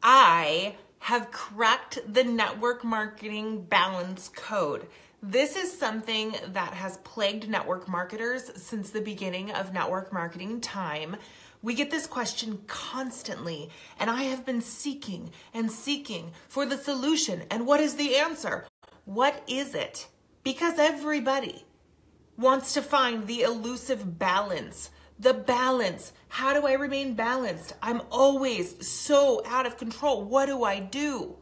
I have cracked the network marketing balance code. This is something that has plagued network marketers since the beginning of network marketing time. We get this question constantly, and I have been seeking and seeking for the solution. And what is the answer? What is it? Because everybody wants to find the elusive balance. The balance. How do I remain balanced? I'm always so out of control. What do I do?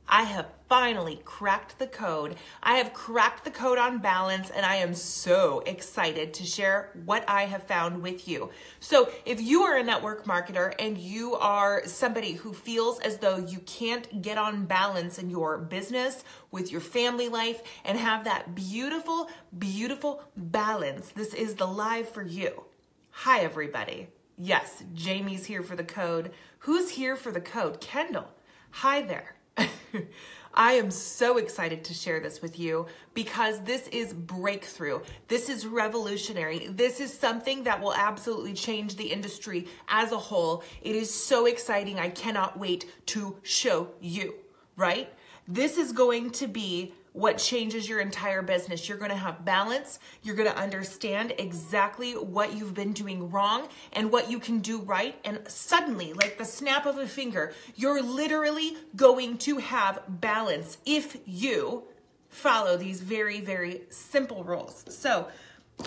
I have finally cracked the code. I have cracked the code on balance, and I am so excited to share what I have found with you. So if you are a network marketer and you are somebody who feels as though you can't get on balance in your business, with your family life, and have that beautiful, beautiful balance, this is the live for you. Hi, everybody. Yes, Jamie's here for the code. Who's here for the code? Kendall. Hi there. I am so excited to share this with you because this is breakthrough. This is revolutionary. This is something that will absolutely change the industry as a whole. It is so exciting. I cannot wait to show you, right? This is going to be what changes your entire business. You're going to have balance. You're going to understand exactly what you've been doing wrong and what you can do right. And suddenly, like the snap of a finger, you're literally going to have balance if you follow these very, very simple rules. So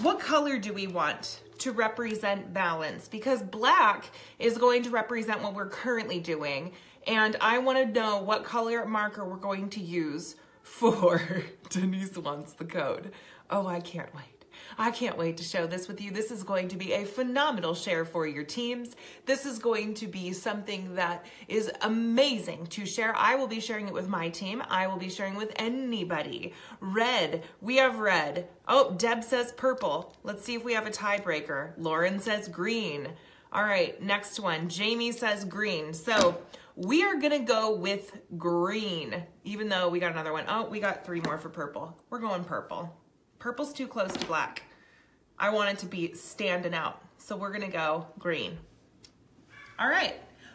what color do we want to represent balance? Because black is going to represent what we're currently doing. And I want to know what color marker we're going to use for Denise wants the code. Oh, I can't wait. I can't wait to show this with you. This is going to be a phenomenal share for your teams. This is going to be something that is amazing to share. I will be sharing it with my team. I will be sharing with anybody. Red. We have red. Oh, Deb says purple. Let's see if we have a tiebreaker. Lauren says green. All right, next one. Jamie says green. So we are going to go with green, even though we got another one. Oh, we got 3 more for purple. We're going purple. Purple's too close to black. I want it to be standing out. So we're going to go green. All right.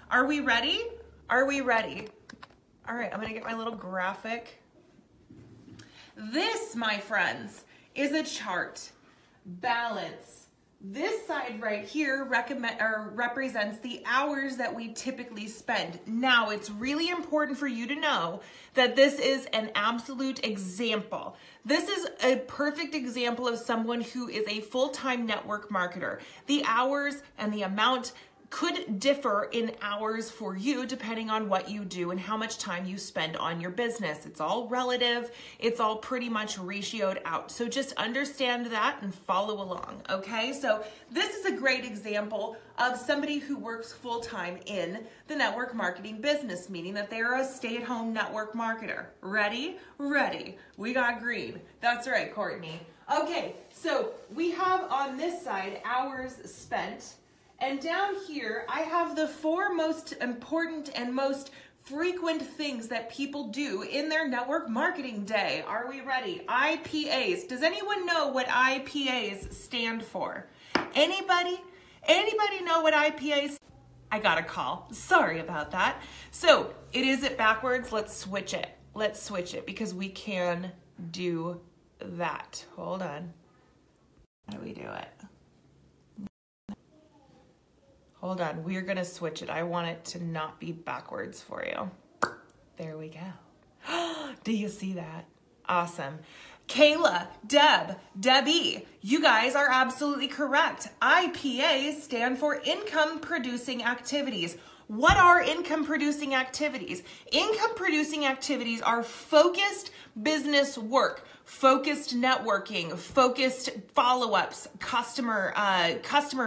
Are we ready? Are we ready? All right. I'm going to get my little graphic. This, my friends, is a chart. Balance. This side right here represents the hours that we typically spend. Now, it's really important for you to know that this is an absolute example. This is a perfect example of someone who is a full-time network marketer. The hours and the amount could differ in hours for you depending on what you do and how much time you spend on your business. It's all relative. It's all pretty much ratioed out. So just understand that and follow along, okay? So this is a great example of somebody who works full-time in the network marketing business, meaning that they are a stay-at-home network marketer. Ready? Ready. We got green. That's right, Courtney. Okay, so we have on this side hours spent. And down here, I have the 4 most important and most frequent things that people do in their network marketing day. Are we ready? IPAs. Does anyone know what IPAs stand for? Anybody? Anybody know what IPAs? I got a call. Sorry about that. So is it backwards? Let's switch it. Let's switch it because we can do that. Hold on. How do we do it? Hold on, we're gonna switch it. I want it to not be backwards for you. There we go. Do you see that? Awesome. Kayla, Deb, Debbie, you guys are absolutely correct. IPAs stand for income producing activities. What are income producing activities? Income producing activities are focused business work, focused networking, focused follow-ups, customer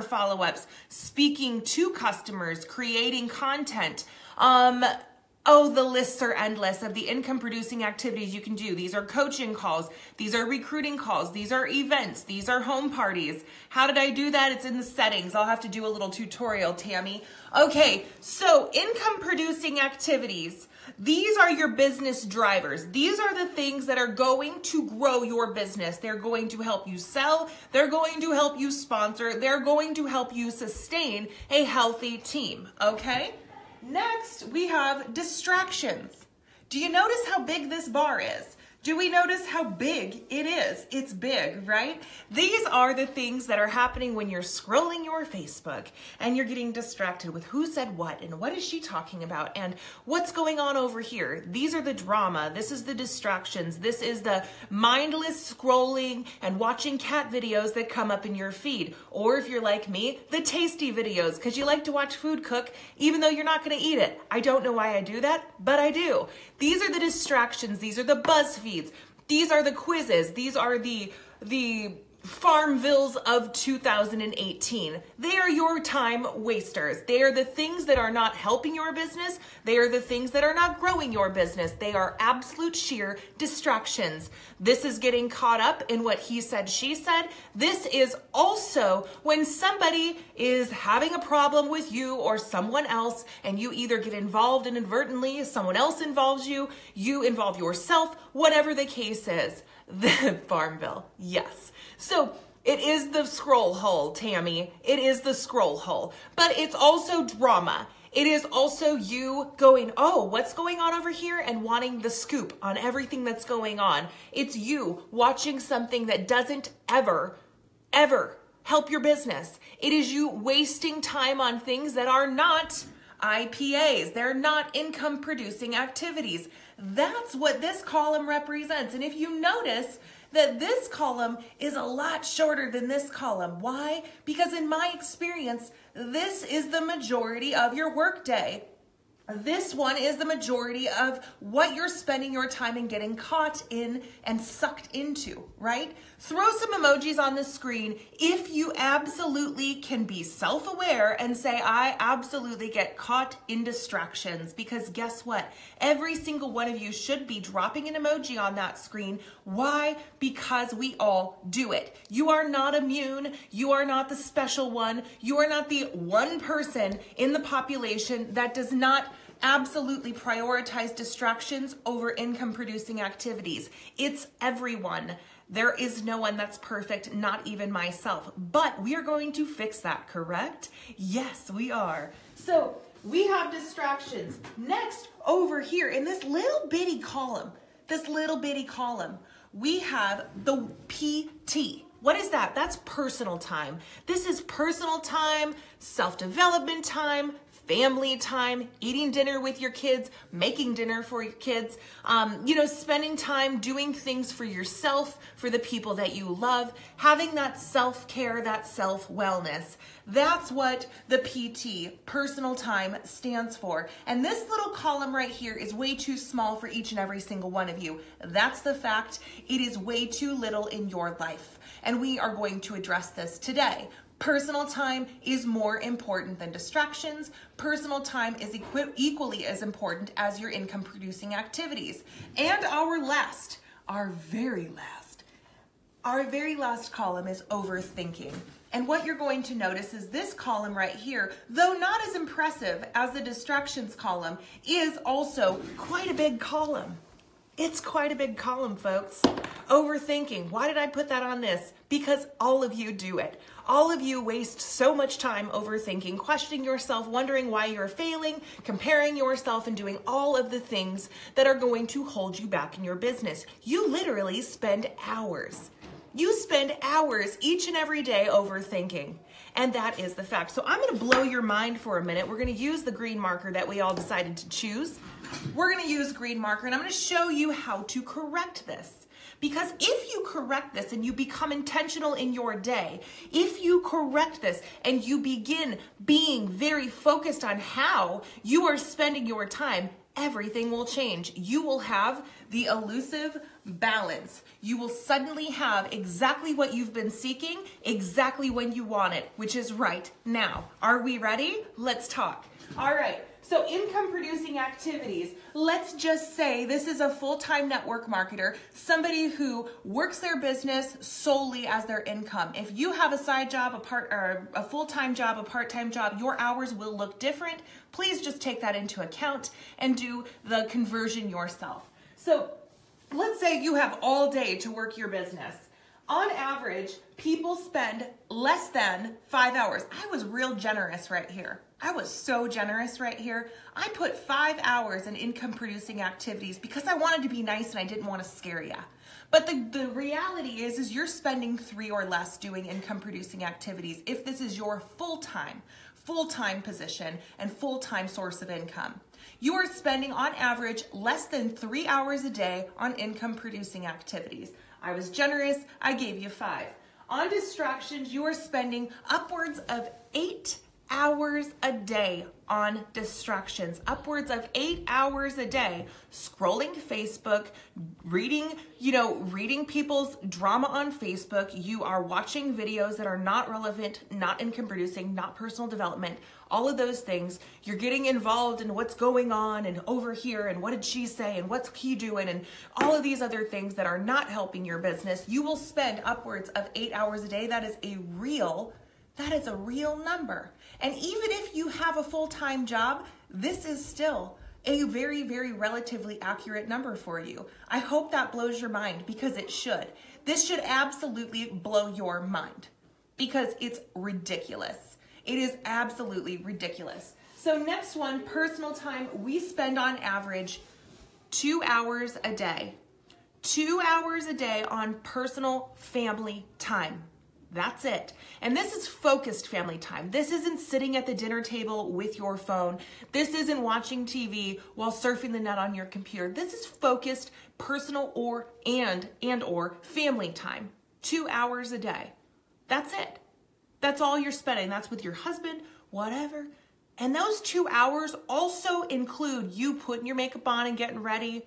follow-ups, speaking to customers, creating content. Oh, the lists are endless of the income producing activities you can do. These are coaching calls. These are recruiting calls. These are events. These are home parties. How did I do that? It's in the settings. I'll have to do a little tutorial, Tammy. Okay, so income producing activities. These are your business drivers. These are the things that are going to grow your business. They're going to help you sell. They're going to help you sponsor. They're going to help you sustain a healthy team, okay? Next, we have distractions. Do you notice how big this bar is? Do we notice how big it is? It's big, right? These are the things that are happening when you're scrolling your Facebook and you're getting distracted with who said what and what is she talking about and what's going on over here. These are the drama. This is the distractions. This is the mindless scrolling and watching cat videos that come up in your feed. Or if you're like me, the tasty videos because you like to watch food cook even though you're not going to eat it. I don't know why I do that, but I do. These are the distractions. These are the BuzzFeeds. These are the quizzes. These are the Farmvilles of 2018. They are your time wasters. They are the things that are not helping your business. They are the things that are not growing your business. They are absolute sheer distractions. This is getting caught up in what he said, she said. This is also when somebody is having a problem with you or someone else and you either get involved inadvertently, someone else involves you, you involve yourself, whatever the case is. The Farmville, yes. So it is the scroll hole, Tammy. It is the scroll hole. But it's also drama. It is also you going, oh, what's going on over here? And wanting the scoop on everything that's going on. It's you watching something that doesn't ever help your business. It is you wasting time on things that are not IPAs. They're not income producing activities. That's what this column represents. And if you notice that this column is a lot shorter than this column. Why? Because in my experience, this is the majority of your workday. This one is the majority of what you're spending your time in getting caught in and sucked into, right? Throw some emojis on the screen if you absolutely can be self-aware and say, I absolutely get caught in distractions, because guess what? Every single one of you should be dropping an emoji on that screen. Why? Because we all do it. You are not immune. You are not the special one. You are not the one person in the population that does not absolutely prioritize distractions over income producing activities. It's everyone. There is no one that's perfect, not even myself. But we are going to fix that, correct? Yes, we are. So we have distractions. Next, over here in this little bitty column, we have the PT. What is that? That's personal time. This is personal time, self-development time, family time, eating dinner with your kids, making dinner for your kids, spending time doing things for yourself, for the people that you love, having that self-care, that self-wellness. That's what the PT, personal time, stands for. And this little column right here is way too small for each and every single one of you. That's the fact. It is way too little in your life. And we are going to address this today. Personal time is more important than distractions. Personal time is equally as important as your income producing activities. And our very last column is overthinking. And what you're going to notice is this column right here, though not as impressive as the distractions column, is also quite a big column. It's quite a big column, folks. Overthinking. Why did I put that on this? Because all of you do it. All of you waste so much time overthinking, questioning yourself, wondering why you're failing, comparing yourself, and doing all of the things that are going to hold you back in your business. You literally spend hours. You spend hours each and every day overthinking. And that is the fact. So I'm going to blow your mind for a minute. We're going to use the green marker that we all decided to choose. We're going to use green marker, and I'm going to show you how to correct this. Because if you correct this and you become intentional in your day, if you correct this and you begin being very focused on how you are spending your time, everything will change. You will have the elusive balance. You will suddenly have exactly what you've been seeking, exactly when you want it, which is right now. Are we ready? Let's talk. All right. So income producing activities, let's just say this is a full-time network marketer, somebody who works their business solely as their income. If you have a side job, a full-time job, a part-time job, your hours will look different. Please just take that into account and do the conversion yourself. So let's say you have all day to work your business. On average, people spend less than 5 hours. I was real generous right here. I was so generous right here. I put 5 hours in income producing activities because I wanted to be nice and I didn't want to scare you. But the reality is you're spending 3 or less doing income producing activities if this is your full-time position and full-time source of income. You are spending on average less than 3 hours a day on income producing activities. I was generous, I gave you 5. On distractions, you are spending upwards of 8 hours a day on distractions, upwards of 8 hours a day, scrolling Facebook, reading people's drama on Facebook. You are watching videos that are not relevant, not income producing, not personal development, all of those things. You're getting involved in what's going on and over here and what did she say and what's he doing and all of these other things that are not helping your business. You will spend upwards of 8 hours a day. That is a real number. And even if you have a full-time job, this is still a very, very relatively accurate number for you. I hope that blows your mind because it should. This should absolutely blow your mind because it's ridiculous. It is absolutely ridiculous. So next one, personal time. We spend on average 2 hours a day. 2 hours a day on personal family time. That's it. And this is focused family time. This isn't sitting at the dinner table with your phone. This isn't watching TV while surfing the net on your computer. This is focused personal or family time. 2 hours a day. That's it. That's all you're spending. That's with your husband, whatever. And those 2 hours also include you putting your makeup on and getting ready,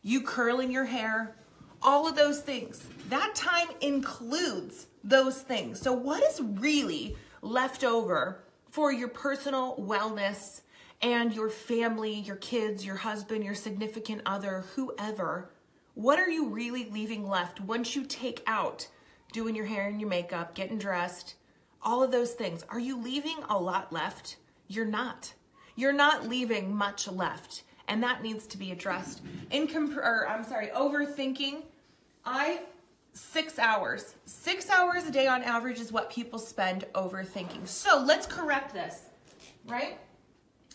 you curling your hair, all of those things. That time includes those things. So what is really left over for your personal wellness and your family, your kids, your husband, your significant other, whoever? What are you really leaving left once you take out doing your hair and your makeup, getting dressed, all of those things? Are you leaving a lot left? You're not. You're not leaving much left. And that needs to be addressed. Overthinking. 6 hours. 6 hours a day on average is what people spend overthinking. So let's correct this, right?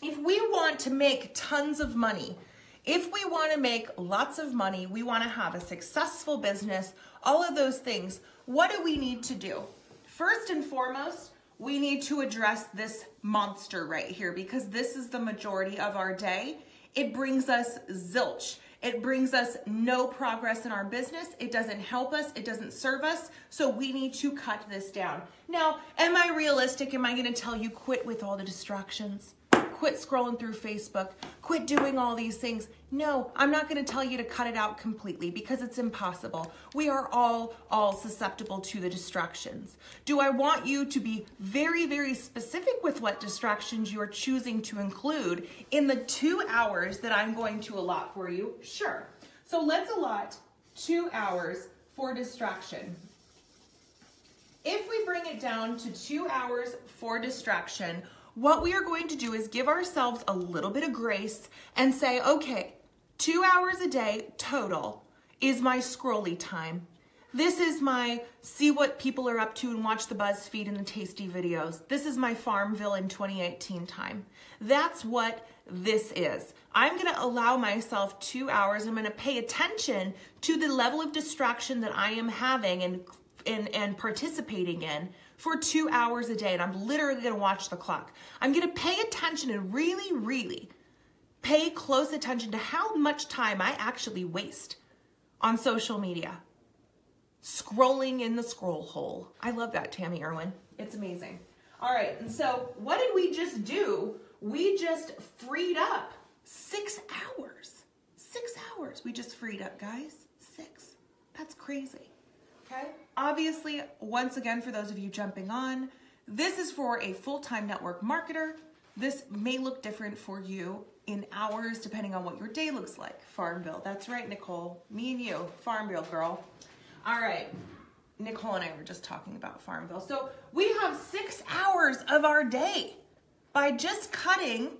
If we want to make tons of money, if we want to make lots of money, we want to have a successful business, all of those things, what do we need to do? First and foremost, we need to address this monster right here because this is the majority of our day. It brings us zilch. It brings us no progress in our business. It doesn't help us. It doesn't serve us. So we need to cut this down. Now, am I realistic? Am I going to tell you quit with all the distractions? Quit scrolling through Facebook. Quit doing all these things. No, I'm not going to tell you to cut it out completely because it's impossible. We are all susceptible to the distractions. Do I want you to be very, very specific with what distractions you are choosing to include in the 2 hours that I'm going to allot for you? Sure. So let's allot 2 hours for distraction. If we bring it down to 2 hours for distraction, what we are going to do is give ourselves a little bit of grace and say, okay, 2 hours a day total is my scrolly time. This is my see what people are up to and watch the BuzzFeed and the tasty videos. This is my Farmville in 2018 time. That's what this is. I'm going to allow myself 2 hours. I'm going to pay attention to the level of distraction that I am having and participating in for 2 hours a day. And I'm literally going to watch the clock. I'm going to pay attention and really, really pay close attention to how much time I actually waste on social media. Scrolling in the scroll hole. I love that, Tammy Irwin. It's amazing. All right, and so what did we just do? We just freed up 6 hours. 6 hours we just freed up, guys. 6. That's crazy. Okay? Obviously, once again, for those of you jumping on, this is for a full-time network marketer. This may look different for you in hours, depending on what your day looks like. Farmville. That's right, Nicole. Me and you. Farmville, girl. All right. Nicole and I were just talking about Farmville. So we have 6 hours of our day by just cutting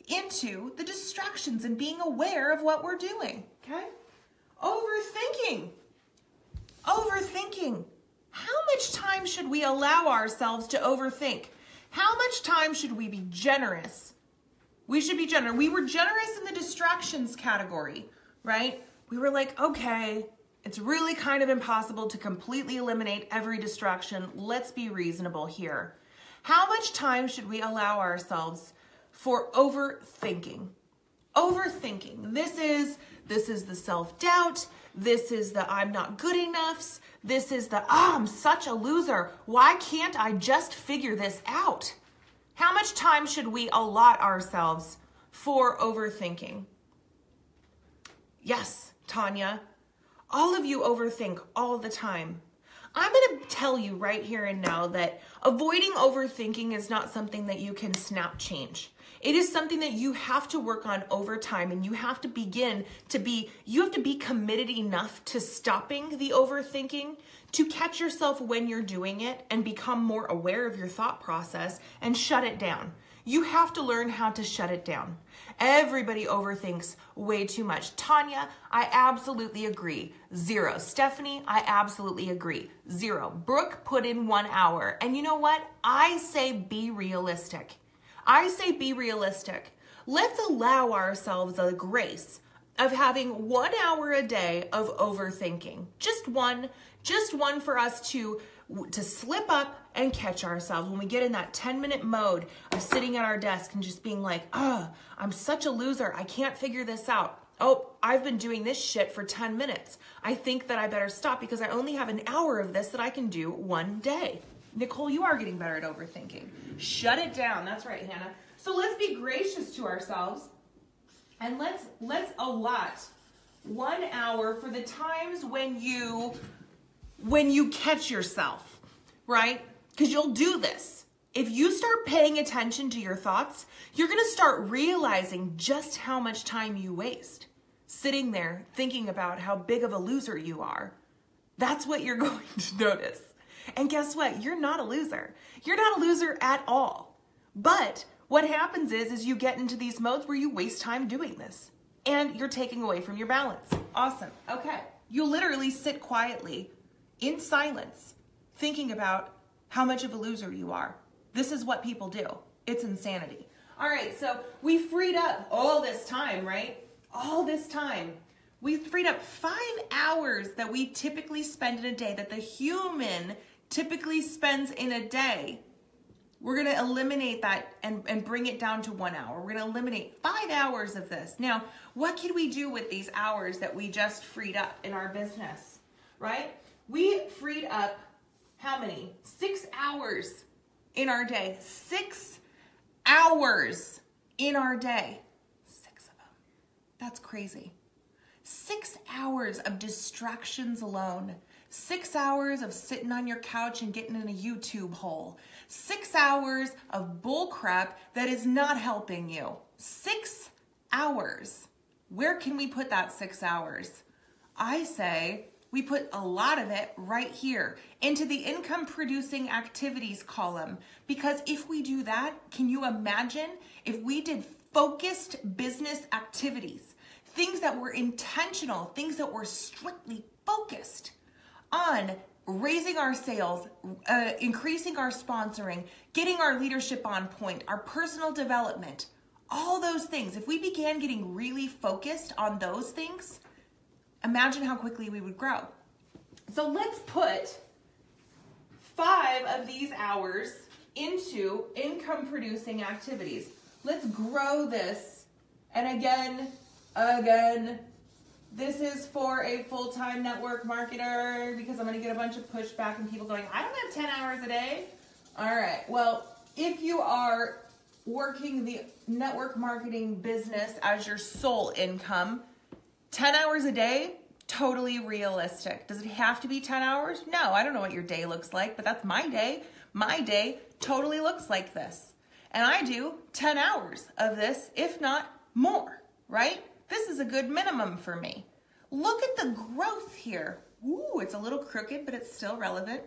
into the distractions and being aware of what we're doing. Okay? Overthinking. Overthinking. How much time should we allow ourselves to overthink? How much time should we be generous? We should be generous. We were generous in the distractions category, right? We were like, okay, it's really kind of impossible to completely eliminate every distraction. Let's be reasonable here. How much time should we allow ourselves for overthinking? Overthinking. This is the self-doubt. This is the I'm not good enough. This is the, I'm such a loser. Why can't I just figure this out? How much time should we allot ourselves for overthinking? Yes, Tanya, all of you overthink all the time. I'm going to tell you right here and now that avoiding overthinking is not something that you can snap change. It is something that you have to work on over time, and you have to you have to be committed enough to stopping the overthinking, to catch yourself when you're doing it and become more aware of your thought process and shut it down. You have to learn how to shut it down. Everybody overthinks way too much. Tanya, I absolutely agree. 0. Stephanie, I absolutely agree. 0. Brooke put in 1 hour. And you know what? I say be realistic. I say be realistic. Let's allow ourselves a grace of having 1 hour a day of overthinking. Just one for us to slip up and catch ourselves when we get in that 10-minute mode of sitting at our desk and just being like, I'm such a loser. I can't figure this out. Oh, I've been doing this shit for 10 minutes. I think that I better stop because I only have an hour of this that I can do one day. Nicole, you are getting better at overthinking. Shut it down. That's right, Hannah. So let's be gracious to ourselves and let's allot 1 hour for the times when you catch yourself, right? Because you'll do this. If you start paying attention to your thoughts, you're going to start realizing just how much time you waste sitting there thinking about how big of a loser you are. That's what you're going to notice. And guess what? You're not a loser. You're not a loser at all. But what happens is you get into these modes where you waste time doing this and you're taking away from your balance. Awesome. Okay. You literally sit quietly in silence, thinking about how much of a loser you are. This is what people do. It's insanity. All right, so we freed up all this time, right? All this time. We freed up 5 hours that we typically spend in a day, that the human typically spends in a day. We're going to eliminate that and bring it down to 1 hour. We're going to eliminate 5 hours of this. Now, what can we do with these hours that we just freed up in our business, right? We freed up how many? 6 hours in our day. 6 hours in our day. 6 of them. That's crazy. 6 hours of distractions alone. 6 hours of sitting on your couch and getting in a YouTube hole. 6 hours of bull crap that is not helping you. 6 hours. Where can we put that 6 hours? I say we put a lot of it right here into the income producing activities column. Because if we do that, can you imagine if we did focused business activities, things that were intentional, things that were strictly focused on raising our sales, increasing our sponsoring, getting our leadership on point, our personal development, all those things. If we began getting really focused on those things, imagine how quickly we would grow. So let's put 5 of these hours into income producing activities. Let's grow this. And again, this is for a full-time network marketer because I'm going to get a bunch of pushback and people going, I don't have 10 hours a day. All right. Well, if you are working the network marketing business as your sole income, 10 hours a day, totally realistic. Does it have to be 10 hours? No, I don't know what your day looks like, but that's my day. My day totally looks like this. And I do 10 hours of this, if not more, right? This is a good minimum for me. Look at the growth here. Ooh, it's a little crooked, but it's still relevant,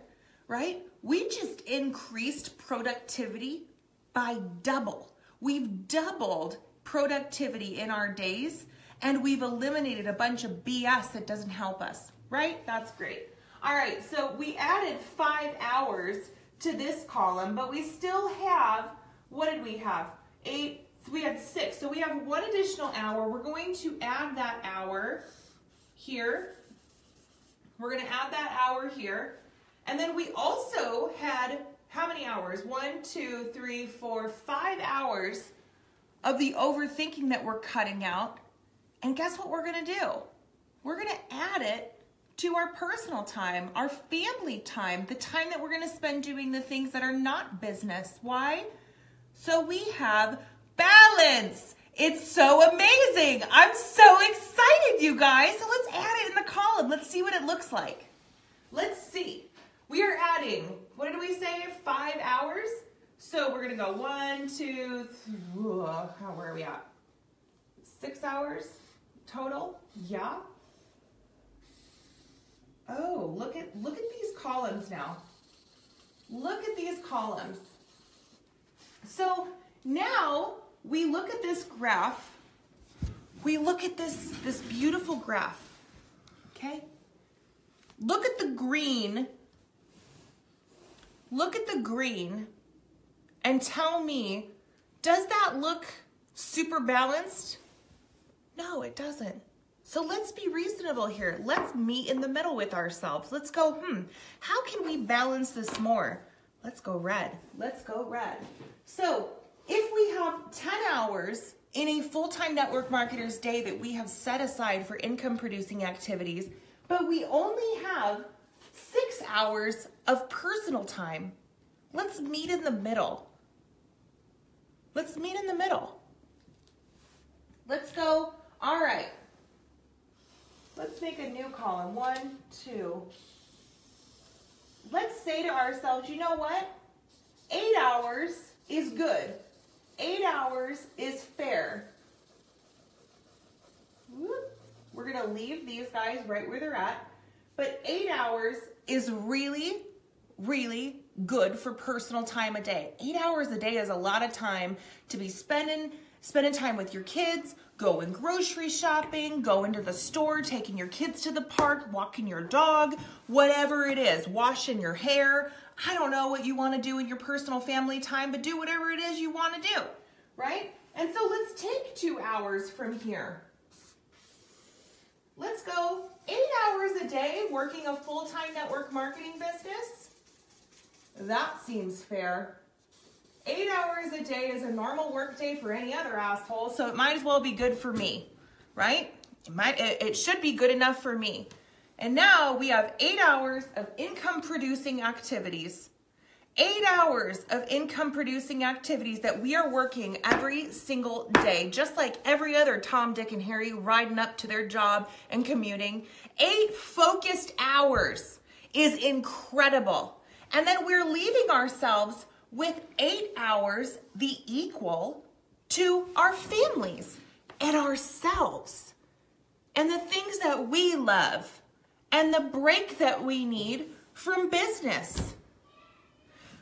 right? We just increased productivity by double. We've doubled productivity in our days, and we've eliminated a bunch of BS that doesn't help us, right? That's great. All right, so we added 5 hours to this column, but we still have, what did we have? 8, so we had 6. So we have 1 additional hour. We're going to add that hour here. We're going to add that hour here. And then we also had how many hours? 1, 2, 3, 4, 5 hours of the overthinking that we're cutting out. And guess what we're going to do? We're going to add it to our personal time, our family time, the time that we're going to spend doing the things that are not business. Why? So we have balance. It's so amazing. I'm so excited, you guys. So let's add it in the column. Let's see what it looks like. Let's see. We are adding, what did we say, 5 hours? So we're going to go 1, 2, 3, where are we at? 6 hours total? Yeah. Oh, look at these columns now. Look at these columns. So now we look at this graph. We look at this beautiful graph. Okay? Look at the green. Look at the green and tell me, does that look super balanced? No, it doesn't. So let's be reasonable here. Let's meet in the middle with ourselves. Let's go, how can we balance this more? Let's go red. Let's go red. So if we have 10 hours in a full-time network marketer's day that we have set aside for income producing activities, but we only have 6 hours of personal time, let's meet in the middle. Let's meet in the middle. Let's go, all right. Let's make a new column, 1, 2. Let's say to ourselves, you know what? 8 hours is good. 8 hours is fair. We're gonna leave these guys right where they're at, but 8 hours is really, really good for personal time a day. 8 hours a day is a lot of time to be spending time with your kids, going grocery shopping, going to the store, taking your kids to the park, walking your dog, whatever it is, washing your hair. I don't know what you want to do in your personal family time, but do whatever it is you want to do, right? And so let's take 2 hours from here. Let's go 8 hours a day working a full-time network marketing business. That seems fair. 8 hours a day is a normal work day for any other asshole, so it might as well be good for me, right? It should be good enough for me. And now we have 8 hours of income producing activities. 8 hours of income producing activities that we are working every single day, just like every other Tom, Dick, and Harry riding up to their job and commuting. 8 focused hours is incredible. And then we're leaving ourselves with 8 hours, the equal to our families and ourselves and the things that we love and the break that we need from business.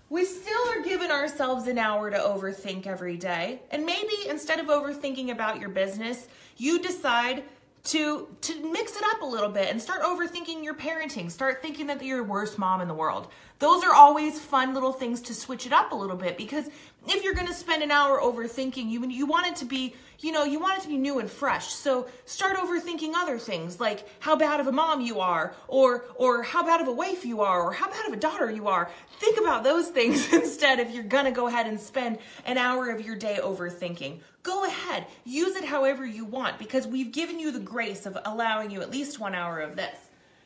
We still are giving ourselves an hour to overthink every day. And maybe instead of overthinking about your business, you decide to mix it up a little bit and start overthinking your parenting. Start thinking that you're the worst mom in the world. Those are always fun little things to switch it up a little bit, because if you're going to spend an hour overthinking, you want it to be, you want it to be new and fresh. So start overthinking other things, like how bad of a mom you are, or how bad of a wife you are, or how bad of a daughter you are. Think about those things instead if you're going to go ahead and spend an hour of your day overthinking. Go ahead, use it however you want, because we've given you the grace of allowing you at least 1 hour of this.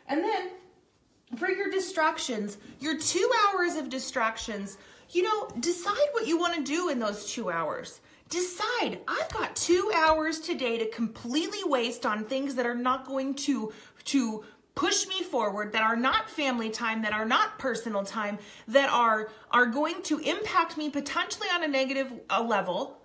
And then for your distractions, your 2 hours of distractions, decide what you want to do in those 2 hours. Decide, I've got 2 hours today to completely waste on things that are not going to push me forward, that are not family time, that are not personal time, that are going to impact me potentially on a negative level.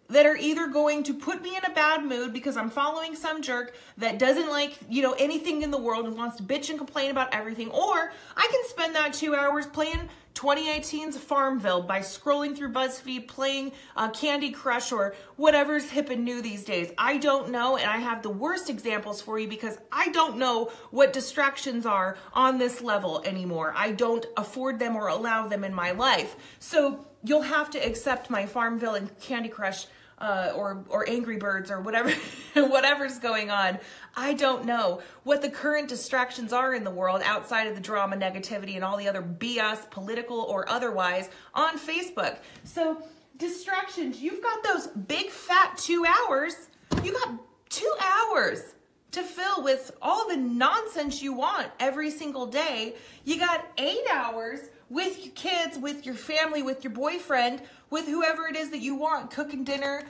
that are either going to put me in a bad mood because I'm following some jerk that doesn't like, anything in the world and wants to bitch and complain about everything. Or I can spend that 2 hours playing 2018's Farmville by scrolling through BuzzFeed, playing Candy Crush or whatever's hip and new these days. I don't know, and I have the worst examples for you because I don't know what distractions are on this level anymore. I don't afford them or allow them in my life. So you'll have to accept my Farmville and Candy Crush or Angry Birds or whatever, whatever's going on. I don't know what the current distractions are in the world outside of the drama, negativity, and all the other BS, political or otherwise, on Facebook. So distractions, you've got those big fat 2 hours. You got 2 hours to fill with all the nonsense you want every single day. You got 8 hours with your kids, with your family, with your boyfriend, with whoever it is that you want, cooking dinner,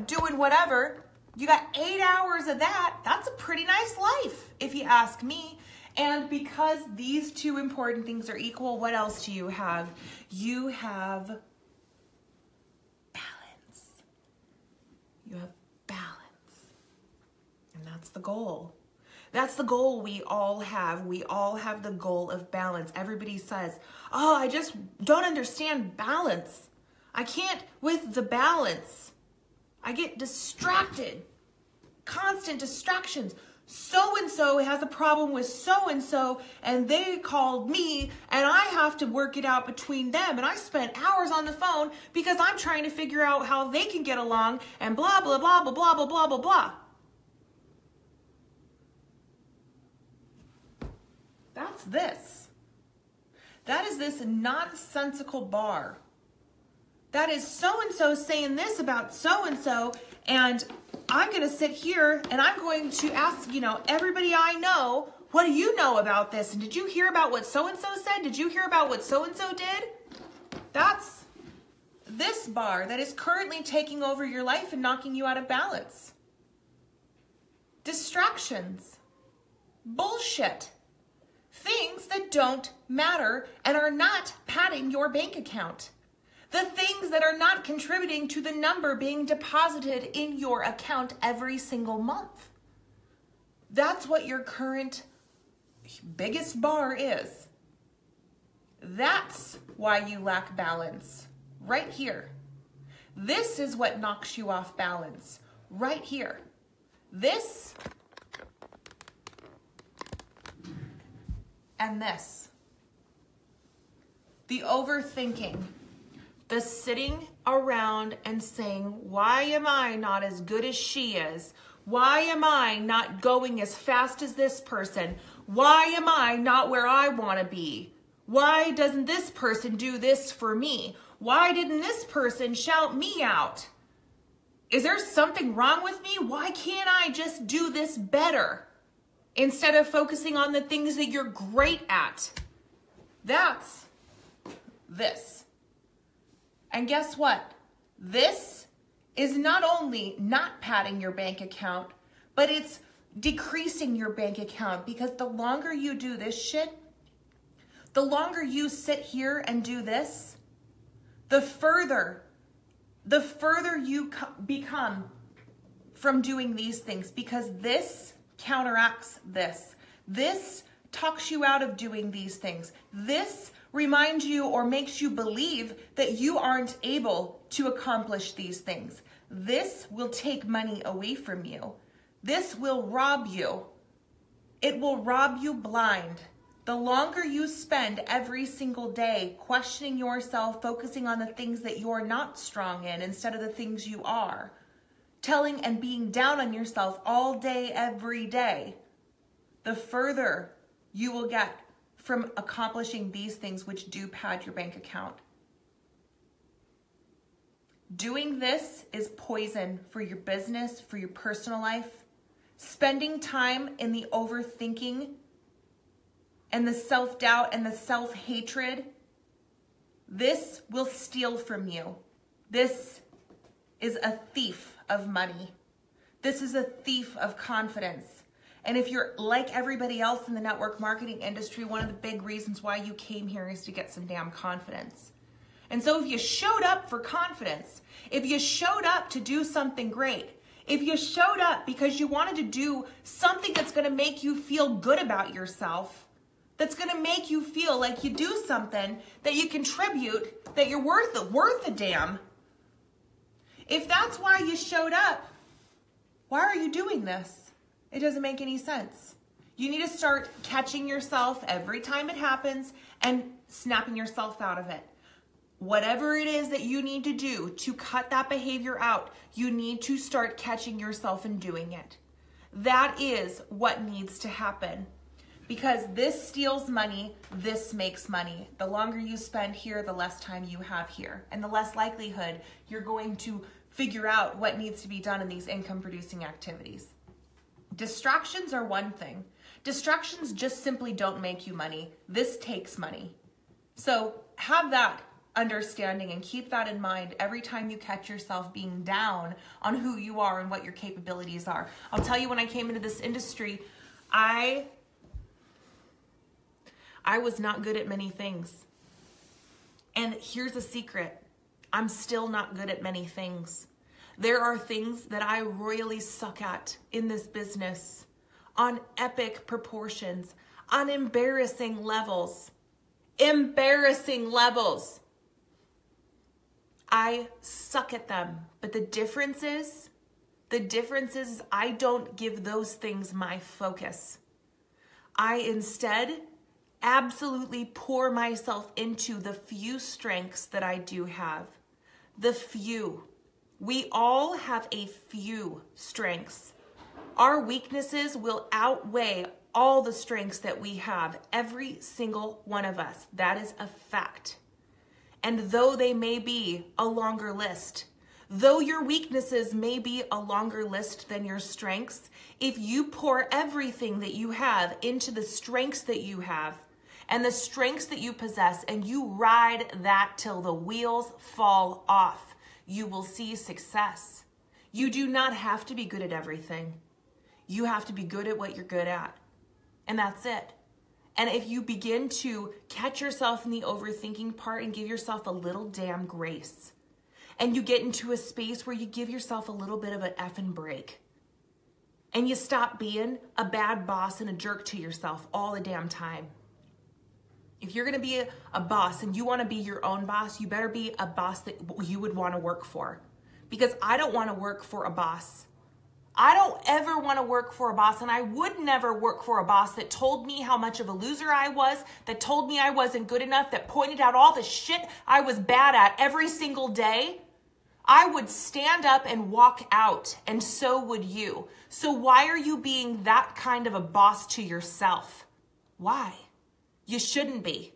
doing whatever. You got 8 hours of that. That's a pretty nice life, if you ask me. And because these two important things are equal, what else do you have? You have balance. You have balance. And that's the goal. That's the goal we all have. We all have the goal of balance. Everybody says, oh, I just don't understand balance. I can't with the balance. I get distracted. Constant distractions. So-and-so has a problem with so-and-so, and they called me, and I have to work it out between them. And I spent hours on the phone because I'm trying to figure out how they can get along, and blah, blah, blah, blah, blah, blah, blah, blah, blah. That's this. That is this nonsensical bar. That is so-and-so saying this about so-and-so, and I'm going to sit here and I'm going to ask, everybody I know, what do you know about this? And did you hear about what so-and-so said? Did you hear about what so-and-so did? That's this bar that is currently taking over your life and knocking you out of balance. Distractions. Bullshit. Things that don't matter and are not padding your bank account. The things that are not contributing to the number being deposited in your account every single month. That's what your current biggest bar is. That's why you lack balance. Right here. This is what knocks you off balance. Right here. This and this. The overthinking. The sitting around and saying, why am I not as good as she is? Why am I not going as fast as this person? Why am I not where I want to be? Why doesn't this person do this for me? Why didn't this person shout me out? Is there something wrong with me? Why can't I just do this better? Instead of focusing on the things that you're great at. That's this. And guess what? This is not only not padding your bank account, but it's decreasing your bank account, because the longer you do this shit, the longer you sit here and do this, the further you become from doing these things, because this counteracts this. This talks you out of doing these things. This reminds you or makes you believe that you aren't able to accomplish these things. This will take money away from you. This will rob you. It will rob you blind. The longer you spend every single day questioning yourself, focusing on the things that you're not strong in instead of the things you are, telling and being down on yourself all day, every day, the further you will get from accomplishing these things which do pad your bank account. Doing this is poison for your business, for your personal life. Spending time in the overthinking and the self-doubt and the self-hatred, this will steal from you. This is a thief of money. This is a thief of confidence. And if you're like everybody else in the network marketing industry, one of the big reasons why you came here is to get some damn confidence. And so if you showed up for confidence, if you showed up to do something great, if you showed up because you wanted to do something that's going to make you feel good about yourself, that's going to make you feel like you do something, that you contribute, that you're worth a damn. If that's why you showed up, why are you doing this? It doesn't make any sense. You need to start catching yourself every time it happens and snapping yourself out of it. Whatever it is that you need to do to cut that behavior out, you need to start catching yourself and doing it. That is what needs to happen. Because this steals money, this makes money. The longer you spend here, the less time you have here. And the less likelihood you're going to figure out what needs to be done in these income-producing activities. Distractions are one thing. Distractions just simply don't make you money. This takes money. So have that understanding and keep that in mind every time you catch yourself being down on who you are and what your capabilities are. I'll tell you, when I came into this industry, I was not good at many things. And here's a secret. I'm still not good at many things. There are things that I royally suck at in this business on epic proportions, on embarrassing levels. Embarrassing levels. I suck at them. But the difference is I don't give those things my focus. I instead absolutely pour myself into the few strengths that I do have. The few. We all have a few strengths. Our weaknesses will outweigh all the strengths that we have, every single one of us. That is a fact. And though they may be a longer list, though your weaknesses may be a longer list than your strengths, if you pour everything that you have into the strengths that you have and the strengths that you possess, and you ride that till the wheels fall off, you will see success. You do not have to be good at everything. You have to be good at what you're good at. And that's it. And if you begin to catch yourself in the overthinking part and give yourself a little damn grace, and you get into a space where you give yourself a little bit of an effing break, and you stop being a bad boss and a jerk to yourself all the damn time. If you're going to be a boss and you want to be your own boss, you better be a boss that you would want to work for. Because I don't want to work for a boss. I don't ever want to work for a boss, and I would never work for a boss that told me how much of a loser I was, that told me I wasn't good enough, that pointed out all the shit I was bad at every single day. I would stand up and walk out, and so would you. So why are you being that kind of a boss to yourself? Why? You shouldn't be.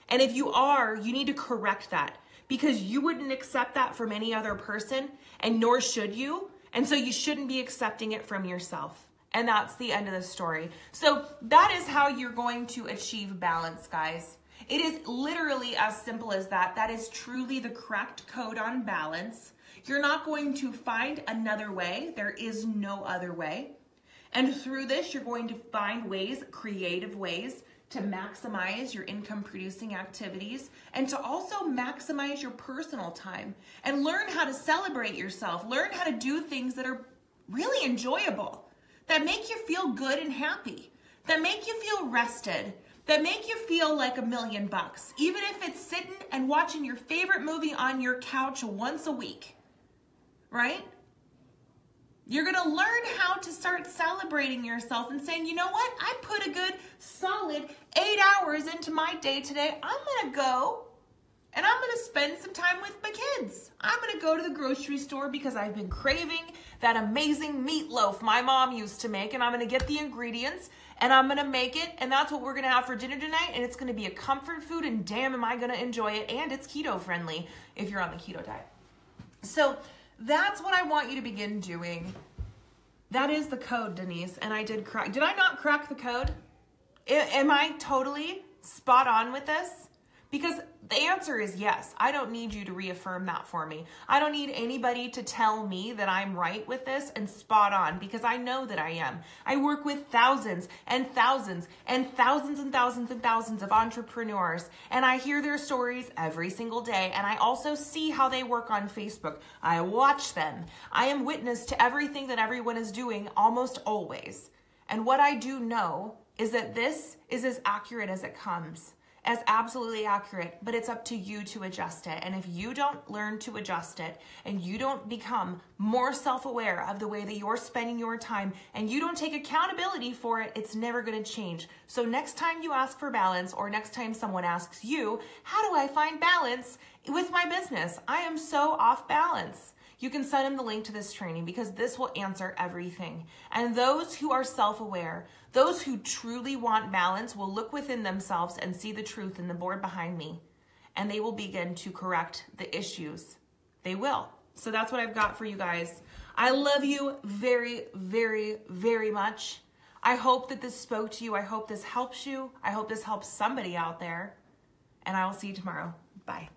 And if you are, you need to correct that, because you wouldn't accept that from any other person, and nor should you. And so you shouldn't be accepting it from yourself. And that's the end of the story. So that is how you're going to achieve balance, guys. It is literally as simple as that. That is truly the correct code on balance. You're not going to find another way. There is no other way. And through this, you're going to find ways, creative ways, to maximize your income producing activities and to also maximize your personal time and learn how to celebrate yourself. Learn how to do things that are really enjoyable, that make you feel good and happy, that make you feel rested, that make you feel like $1,000,000, even if it's sitting and watching your favorite movie on your couch once a week, right? You're going to learn how to start celebrating yourself and saying, you know what? I put a good solid 8 hours into my day today. I'm going to go and I'm going to spend some time with my kids. I'm going to go to the grocery store because I've been craving that amazing meatloaf my mom used to make, and I'm going to get the ingredients and I'm going to make it, and that's what we're going to have for dinner tonight, and it's going to be a comfort food, and damn, am I going to enjoy it, and it's keto friendly if you're on the keto diet. So that's what I want you to begin doing. That is the code, Denise, and I did crack. Did I not crack the code? Am I totally spot on with this? Because The answer is yes. I don't need you to reaffirm that for me. I don't need anybody to tell me that I'm right with this and spot on, because I know that I am. I work with thousands and thousands and thousands and thousands and thousands of entrepreneurs, and I hear their stories every single day, and I also see how they work on Facebook. I watch them. I am witness to everything that everyone is doing almost always. And what I do know is that this is as accurate as it comes. As absolutely accurate, but it's up to you to adjust it. And if you don't learn to adjust it, and you don't become more self-aware of the way that you're spending your time, and you don't take accountability for it, it's never going to change. So next time you ask for balance, or next time someone asks you, how do I find balance with my business? I am so off balance. You can send them the link to this training, because this will answer everything. And those who are self-aware, those who truly want balance, will look within themselves and see the truth in the board behind me, and they will begin to correct the issues. They will. So that's what I've got for you guys. I love you very, very, very much. I hope that this spoke to you. I hope this helps you. I hope this helps somebody out there. And I will see you tomorrow. Bye.